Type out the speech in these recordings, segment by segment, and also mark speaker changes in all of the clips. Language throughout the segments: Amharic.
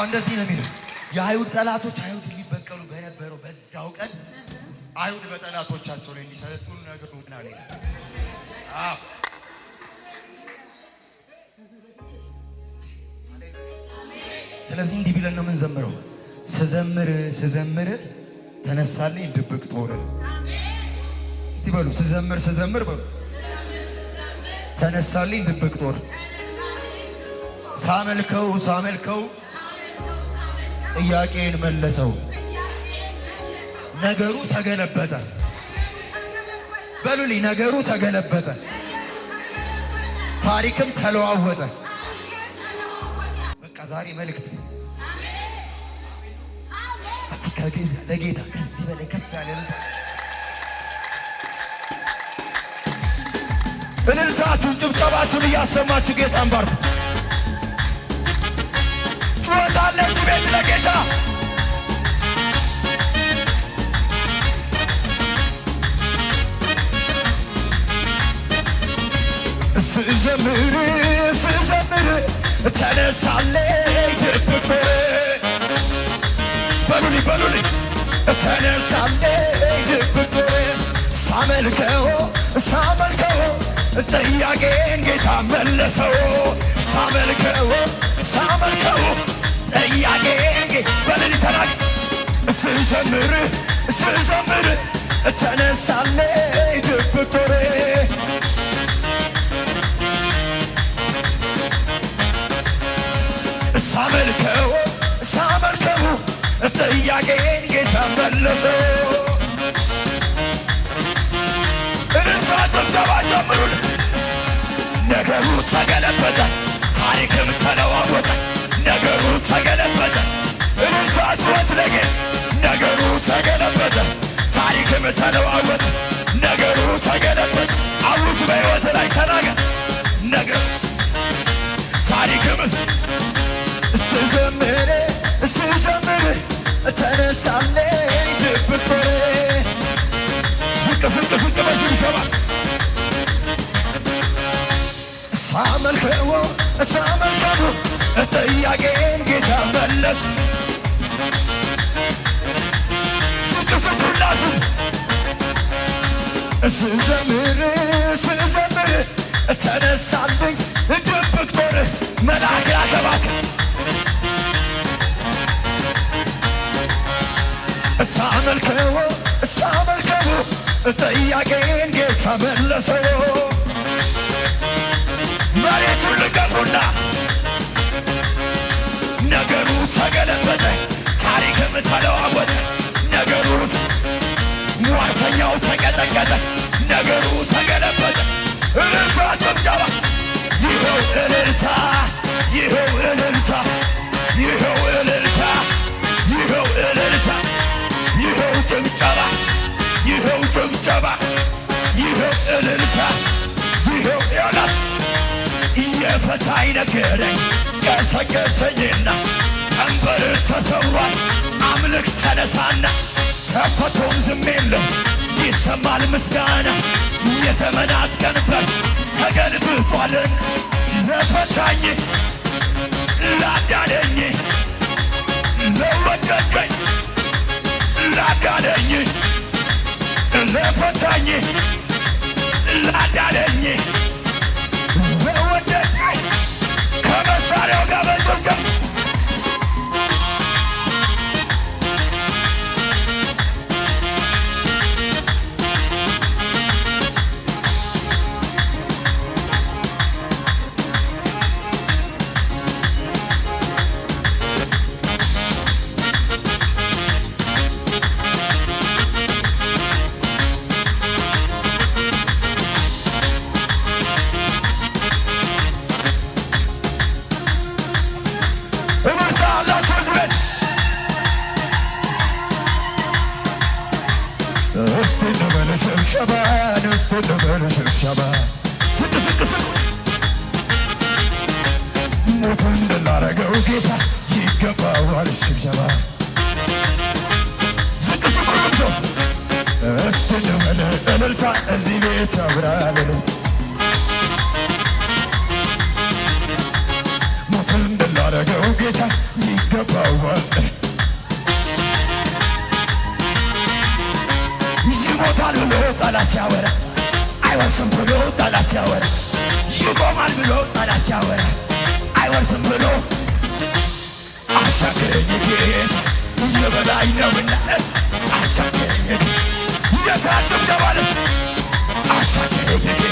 Speaker 1: እንደዚህ ነው የሚለው የአይሁድ ጠላቶች አይሁድ ሊበቀሉ በነበረው በዛው ቀን አይሁድ በጠላቶቻቸው ላይ እንዲሰለጥኑ ነገሩ ምን አለ? ስለዚህ እንዲህ ብለን ነው የምንዘምረው። ስዘምር ተነሳልኝ ድብቅ ጦር። እስቲ በሉ ስዘምር በሉ ተነሳልኝ ድብቅ ጦር። ሳመልከው ጥያቄን መለሰው። ነገሩ ተገለበጠ። በሉልኝ ነገሩ ተገለበጠ። ታሪክም ተለዋወጠ። በቃ ዛሬ መልእክት እስቲ ለጌታ ከዚህ በላይ ከፍ ያለ እልልታችሁን ጭብጨባችሁን እያሰማችሁ ጌታን ባርኩት። ጩኸት አለ እዚህ ቤት ለጌታ። ስዘምር ተነሳልኝ ድብቅ ጦር። በሉልኝ ተነሳልኝ ድብቅ ጦር። ሳመልከው ጥያቄን ጌታ መለሰው። ሳመልከው ጥያቄን ጌታ በሌሊት ተናግ። ስዘምር ተነሳልኝ ድብቅ ጦር። ሳመልከው ጥያቄን ጌታ መለሰው። እልልታ ጭብጨባ ጀምሩን። ነገሩ ተገለበጠ፣ ታሪክም ተለዋወጠ። ነገሩ ተገለበጠ። እልልታ ጩኸት ለጌታ። ነገሩ ተገለበጠ፣ ታሪክም ተለዋወጠ። ነገሩ ተገለበጠ። አውጅ በሕይወት ላይ ተናገር። ነገሩ ታሪክም ስዘምር ተነሳልኝ ድብቅ ጦር። ዝቅ በሽብሸባ ሳመልከው ጥያቄን ጌታ መለስ። ዝቅ ሁላችሁ ስዘምር ተነሳልኝ ድብቅ ጦር። መልአክ ላከባክ ሳመልከው ጥያቄን ጌታ መለሰው። መሬቱን ልቀቁና ነገሩ ተገለበጠ፣ ታሪክም ተለዋወጠ። ነገሩ ሟርተኛው ተቀጠቀጠ። ነገሩ ተገለበጠ። እልልታ ጭብጨባ። ይኸው እልልታ ይኸው እልልታ ይኸው እልልታ ይኸው እልልታ ይኸው ጭብጨባ ይኸው ጭብጨባ ይኸው እልልታ ይኸው ያላት እየፈታኝ ነገረኝ ቀሰቀሰኝና ቀንበር ተሰብሯል አምልክ ተነሳና ተፈቶም ዝም የለም ይሰማል ምስጋና የዘመናት ቀንበር ተገልብጧልን ለፈታኝ ላዳነኝ ለወደደኝ ላዳነኝ ለፈታኝ ላዳነኝ ለወደደኝ ከመሳሪያው ጋር በጭብጨባ ሽብሸባ ዝቅ ሞት እንደላረገው ጌታ ይገባዋል ሽብሸባ ዝቅ ልብሶ እስትንበለ እልልታ እዚህ ቤት ያብራል እልልታ ሞት እንደላረገው ጌታ ይገባዋል። ይሞታል ብሎ ጠላት ሲያወራ አይወርስም ብሎ ጠላት ሲያወራ ይቆማል ብሎ ጠላት ሲያወራ አይወርስም ብሎ አሻገረኝ ጌታ የበላይ ነውና አሻገረኝ የታትም ተባለ አሻገረኝ ጌታ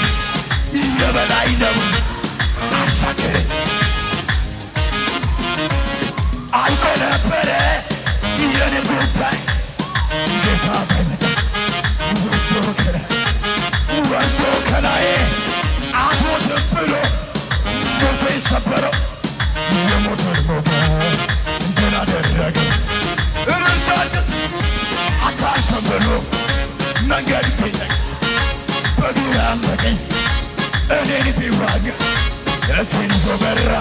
Speaker 1: የበላይ ነውና አሻገረኝ አልቆ ነበረ የኔ ጉዳይ ጌታ ባይመጣ ወርዶ ከላይ አትሞትም ብሎ ሞቶ የሰበረው የሞትን ሞገድ እንትን አደረገው። እርምጃችን አታልፈም ብሎ መንገድ ቢዘግ በግራም በቀኝ እኔን ቢዋጋ እጄን ይዞ በራ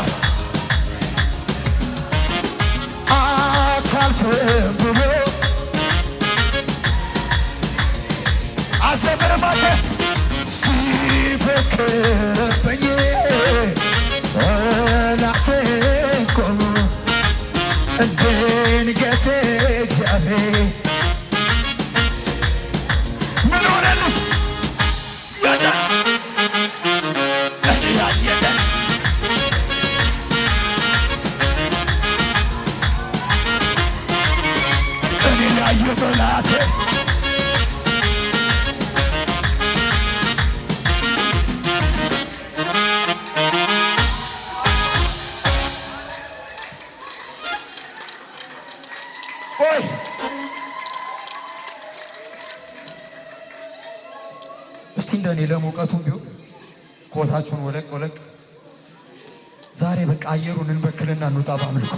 Speaker 1: አታልፍም ብሎ አዘመረማተ ሲፎክርብኝ ጠላቴ ቆሞ ድንገት እግዚአብሔር ምን ሆነልሽ ያዳ እኔ ያየደ እኔ ያየ ጠላቴ እስቲ እንደኔ ለሙቀቱም ቢሆን ኮታችሁን ወለቅ ወለቅ። ዛሬ በቃ አየሩን እንበክልና እንውጣ በአምልኮ።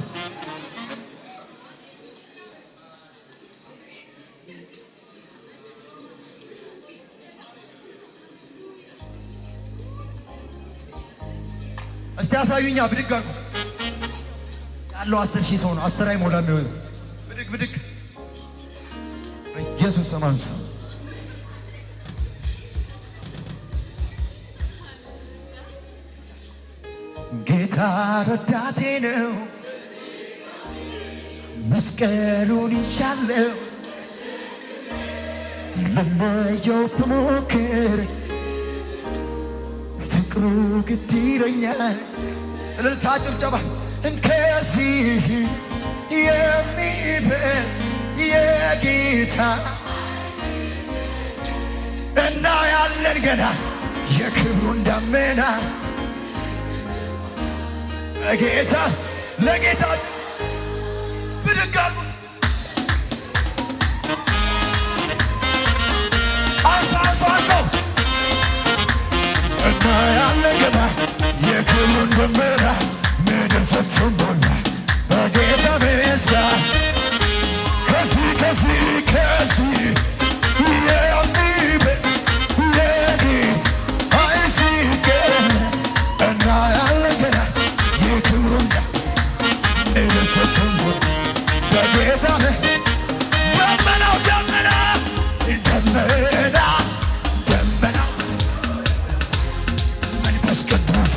Speaker 1: እስቲ አሳዩኛ። ብድግ አድርጉ። ያለው 10,000 ሰው ነው። 10 አይሞላም። ብድግ ብድግ። በኢየሱስ ስም አንሱ። ጌታ ረዳቴ ነው፣ መስቀሉን ይሻለው ልለየው ብሞክር ፍቅሩ ግድ ይለኛል። እልልታ ጭብጨባ። ከዚህ የሚበልጥ የጌታ እና ያለን ገና የክብሩን ደመና ጌታ ለጌታ ብድግ አድርጉት። አንሳው እና ያለን ገና የክብሩን ደመና ምድር ስትሞላ በጌታ ምስጋና ከዚህ የሚበልጥ የጌታ ኃይል ሲገለጥ እና ያለን ገና የክብሩን ምድር ስትሞላ በጌታ ደመናው መንፈስ ቅዱስ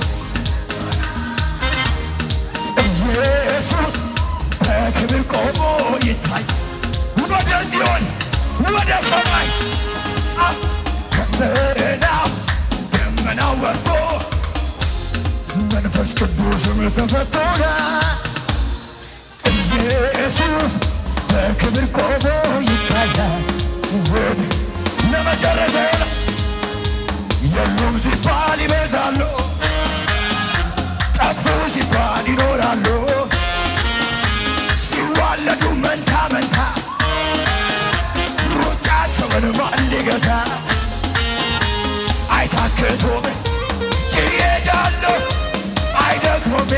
Speaker 1: ኢየሱስ በክብር ቆሞ ይታይ ወደ ጽዮን ወደ ሰማይ ደመናው ወርዶ መንፈስ ቅዱስም ተሰጥቶና ኢየሱስ በክብር ቆሞ ይታያል። ለመጨረሻ የሉም ሲባል ይበዛሉ፣ ጠፉ ሲባል ይኖራሉ። ሲዋለዱ መንታ ሩጫቸውን ማን ሊገታ? አይታክቱም ይሄዳሉ፣ አይደክሙም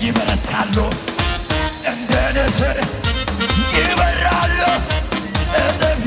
Speaker 1: ይበረታሉ፣ እንደ ንስር ይበራሉ እጥፍ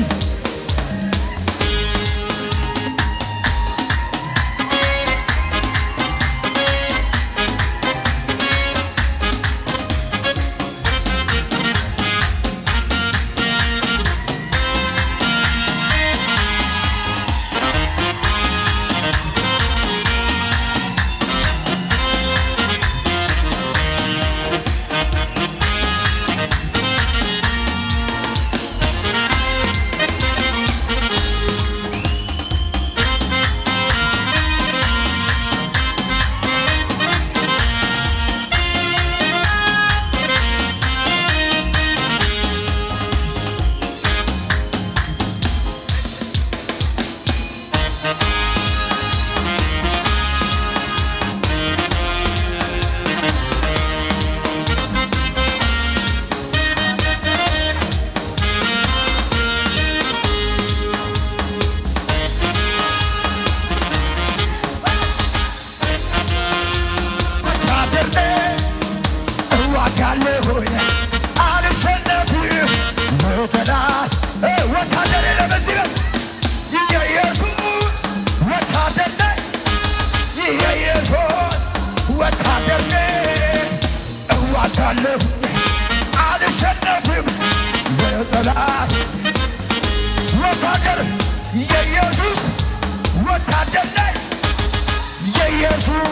Speaker 1: እዋጋለሁኝ አልሸነፍም በጠላት ወታደር ለበዚህ የኢየሱስ ወታደር ነኝ የኢየሱስ ወታደር ነኝ እዋጋለሁኝ አልሸነፍም በጠላት ወታደር የኢየሱስ ወታደር ነኝ የኢየሱስ